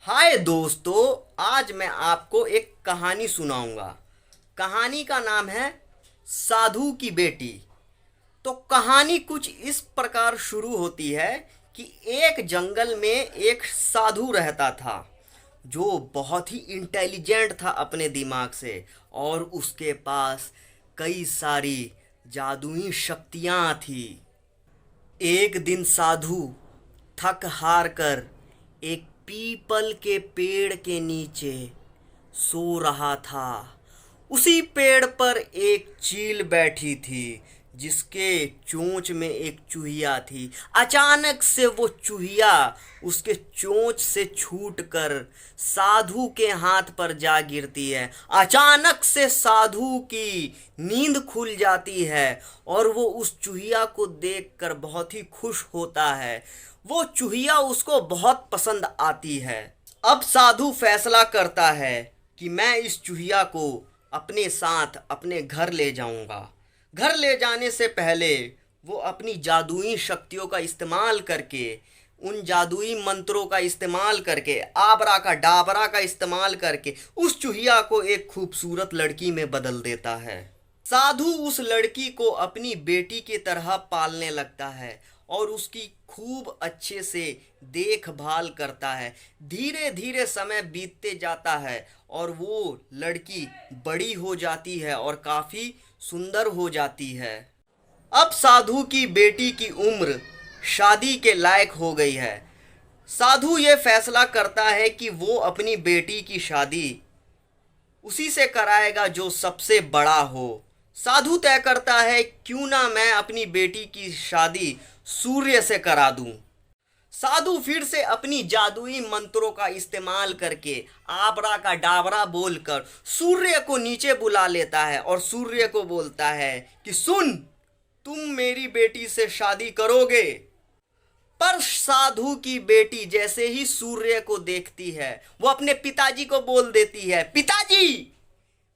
हाय दोस्तों, आज मैं आपको एक कहानी सुनाऊंगा। कहानी का नाम है साधु की बेटी। तो कहानी कुछ इस प्रकार शुरू होती है कि एक जंगल में एक साधु रहता था जो बहुत ही इंटेलिजेंट था अपने दिमाग से, और उसके पास कई सारी जादुई शक्तियाँ थी। एक दिन साधु थक हार कर एक पीपल के पेड़ के नीचे सो रहा था। उसी पेड़ पर एक चील बैठी थी जिसके चोंच में एक चूहिया थी। अचानक से वो चूहिया उसके चोंच से छूटकर साधु के हाथ पर जा गिरती है। अचानक से साधु की नींद खुल जाती है और वो उस चूहिया को देखकर बहुत ही खुश होता है। वो चूहिया उसको बहुत पसंद आती है। अब साधु फैसला करता है कि मैं इस चूहिया को अपने साथ अपने घर ले जाऊंगा। घर ले जाने से पहले वो अपनी जादुई शक्तियों का इस्तेमाल करके, उन जादुई मंत्रों का इस्तेमाल करके, आबरा का डाबरा का इस्तेमाल करके उस चूहिया को एक खूबसूरत लड़की में बदल देता है। साधु उस लड़की को अपनी बेटी की तरह पालने लगता है और उसकी खूब अच्छे से देखभाल करता है। धीरे धीरे समय बीतते जाता है और वो लड़की बड़ी हो जाती है और काफ़ी सुंदर हो जाती है। अब साधु की बेटी की उम्र शादी के लायक हो गई है। साधु ये फैसला करता है कि वो अपनी बेटी की शादी उसी से कराएगा जो सबसे बड़ा हो। साधु तय करता है क्यों ना मैं अपनी बेटी की शादी सूर्य से करा दूं। साधु फिर से अपनी जादुई मंत्रों का इस्तेमाल करके आबरा का डाबरा बोलकर सूर्य को नीचे बुला लेता है और सूर्य को बोलता है कि सुन, तुम मेरी बेटी से शादी करोगे। पर साधु की बेटी जैसे ही सूर्य को देखती है वो अपने पिताजी को बोल देती है, पिताजी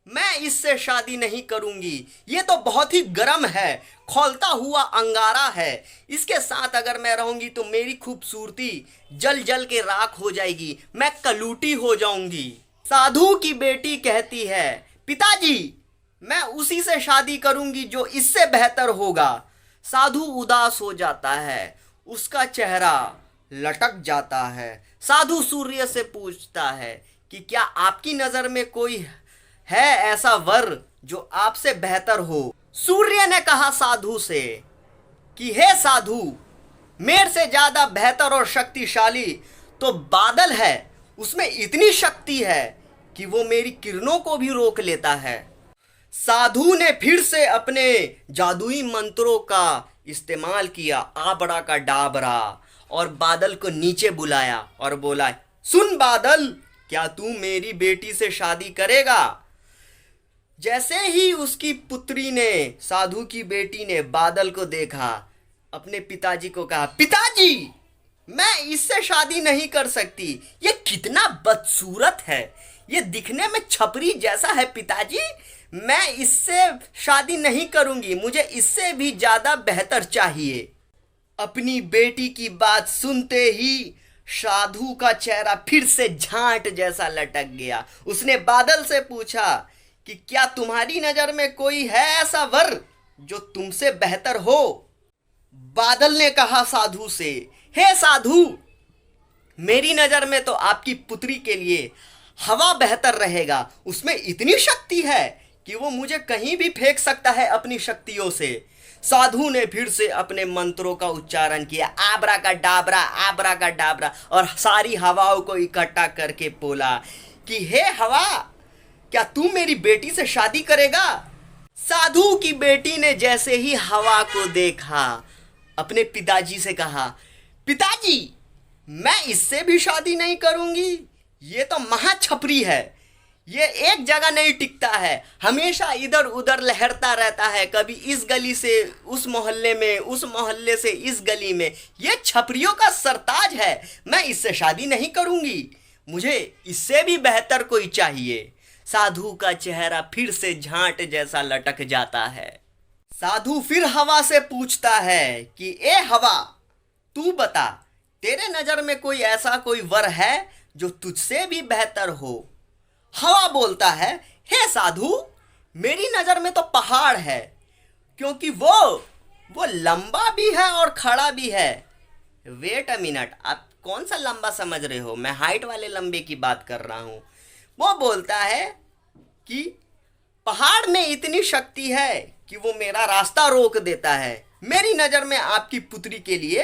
मैं इससे शादी नहीं करूंगी, ये तो बहुत ही गर्म है, खौलता हुआ अंगारा है, इसके साथ अगर मैं रहूंगी तो मेरी खूबसूरती जल जल के राख हो जाएगी, मैं कलूटी हो जाऊंगी। साधु की बेटी कहती है, पिताजी मैं उसी से शादी करूंगी जो इससे बेहतर होगा। साधु उदास हो जाता है, उसका चेहरा लटक जाता है। साधु सूर्य से पूछता है कि क्या आपकी नज़र में कोई है ऐसा वर जो आपसे बेहतर हो। सूर्य ने कहा साधु से कि हे साधु, मेरे से ज्यादा बेहतर और शक्तिशाली तो बादल है, उसमें इतनी शक्ति है कि वो मेरी किरणों को भी रोक लेता है। साधु ने फिर से अपने जादुई मंत्रों का इस्तेमाल किया, आबरा का डाबरा, और बादल को नीचे बुलाया और बोला, सुन बादल, क्या तू मेरी बेटी से शादी करेगा। जैसे ही उसकी पुत्री ने, साधु की बेटी ने बादल को देखा, अपने पिताजी को कहा, पिताजी मैं इससे शादी नहीं कर सकती, ये कितना बदसूरत है, ये दिखने में छपरी जैसा है पिताजी, मैं इससे शादी नहीं करूंगी, मुझे इससे भी ज्यादा बेहतर चाहिए। अपनी बेटी की बात सुनते ही साधु का चेहरा फिर से झांट जैसा लटक गया। उसने बादल से पूछा कि क्या तुम्हारी नजर में कोई है ऐसा वर जो तुमसे बेहतर हो। बादल ने कहा साधु से, हे साधु, मेरी नजर में तो आपकी पुत्री के लिए हवा बेहतर रहेगा, उसमें इतनी शक्ति है कि वो मुझे कहीं भी फेंक सकता है अपनी शक्तियों से। साधु ने फिर से अपने मंत्रों का उच्चारण किया, आबरा का डाबरा, आबरा का डाबरा, और सारी हवाओं को इकट्ठा करके बोला कि हे हवा, क्या तू मेरी बेटी से शादी करेगा। साधु की बेटी ने जैसे ही हवा को देखा, अपने पिताजी से कहा, पिताजी मैं इससे भी शादी नहीं करूंगी, ये तो महा छपरी है, ये एक जगह नहीं टिकता है, हमेशा इधर उधर लहरता रहता है, कभी इस गली से उस मोहल्ले में, उस मोहल्ले से इस गली में, ये छपरियों का सरताज है, मैं इससे शादी नहीं करूंगी, मुझे इससे भी बेहतर कोई चाहिए। साधु का चेहरा फिर से झांट जैसा लटक जाता है। साधु फिर हवा से पूछता है कि ए हवा, तू बता, तेरे नजर में कोई ऐसा कोई वर है जो तुझसे भी बेहतर हो। हवा बोलता है, हे साधु, मेरी नज़र में तो पहाड़ है, क्योंकि वो लंबा भी है और खड़ा भी है। वेट अ मिनट, आप कौन सा लंबा समझ रहे हो? मैं हाइट वाले लंबे की बात कर रहा हूँ। वो बोलता है कि पहाड़ में इतनी शक्ति है कि वो मेरा रास्ता रोक देता है। मेरी नज़र में आपकी पुत्री के लिए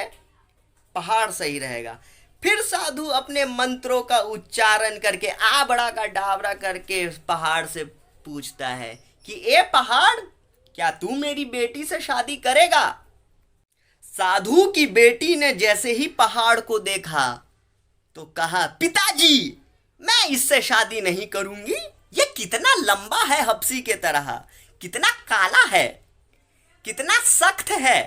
पहाड़ सही रहेगा। फिर साधु अपने मंत्रों का उच्चारण करके आबड़ा का डाबरा करके पहाड़ से पूछता है कि ए पहाड़, क्या तू मेरी बेटी से शादी करेगा? साधु की बेटी ने जैसे ही पहाड़ को देखा तो कहा, पिताजी, मैं इससे शादी नहीं करूंगी। ये कितना लंबा है हबसी के तरह, कितना काला है, कितना सख्त है,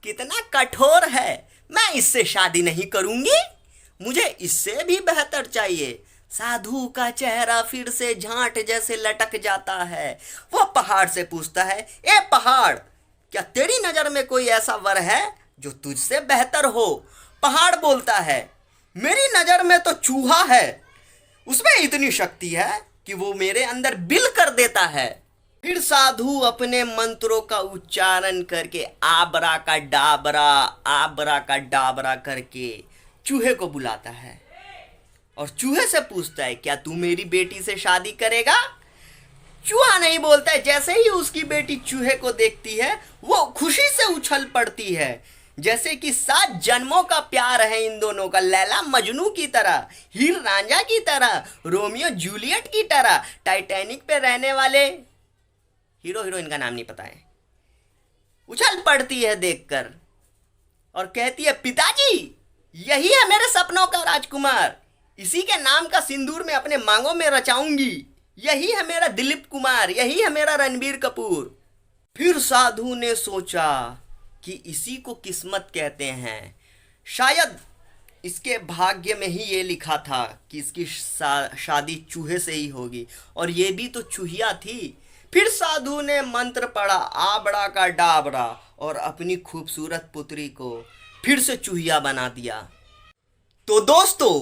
कितना कठोर है। मैं इससे शादी नहीं करूंगी, मुझे इससे भी बेहतर चाहिए। साधु का चेहरा फिर से झांट जैसे लटक जाता है। वो पहाड़ से पूछता है, ए पहाड़, क्या तेरी नज़र में कोई ऐसा वर है जो तुझसे बेहतर हो? पहाड़ बोलता है, मेरी नज़र में तो चूहा है, उसमें इतनी शक्ति है कि वो मेरे अंदर बिल कर देता है। फिर साधु अपने मंत्रों का उच्चारण करके आबरा का डाबरा करके चूहे को बुलाता है और चूहे से पूछता है, क्या तू मेरी बेटी से शादी करेगा? चूहा नहीं बोलता है। जैसे ही उसकी बेटी चूहे को देखती है, वो खुशी से उछल पड़ती है, जैसे कि 7 जन्मों का प्यार है इन दोनों का। लैला मजनू की तरह, हीर रांझा की तरह, रोमियो जूलियट की तरह। टाइटैनिक पे रहने वाले हीरो हीरोइन का नाम नहीं पता है। उछल पड़ती है देखकर और कहती है, पिताजी, यही है मेरे सपनों का राजकुमार, इसी के नाम का सिंदूर में अपने मांगों में रचाऊंगी। यही है मेरा दिलीप कुमार, यही है मेरा रणबीर कपूर। फिर साधु ने सोचा कि इसी को किस्मत कहते हैं। शायद इसके भाग्य में ही ये लिखा था कि इसकी शादी चूहे से ही होगी, और ये भी तो चूहिया थी। फिर साधु ने मंत्र पढ़ा आबड़ा का डाबरा और अपनी खूबसूरत पुत्री को फिर से चूहिया बना दिया। तो दोस्तों,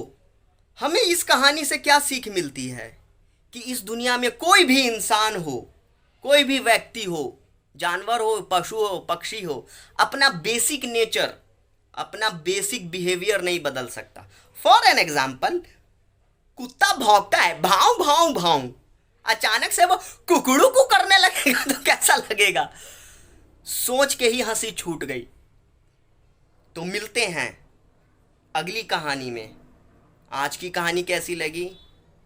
हमें इस कहानी से क्या सीख मिलती है कि इस दुनिया में कोई भी इंसान हो, कोई भी व्यक्ति हो, जानवर हो, पशु हो, पक्षी हो, अपना बेसिक नेचर, अपना बेसिक बिहेवियर नहीं बदल सकता। फॉर एन एग्जाम्पल, कुत्ता भौंकता है, भाव भाव भाव, अचानक से वो कुकड़ू को करने लगेगा तो कैसा लगेगा? सोच के ही हंसी छूट गई। तो मिलते हैं अगली कहानी में। आज की कहानी कैसी लगी?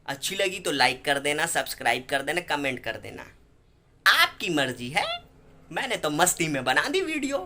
अच्छी लगी तो लाइक कर देना, सब्सक्राइब कर देना, कमेंट कर देना। आपकी मर्जी है, मैंने तो मस्ती में बना दी वीडियो।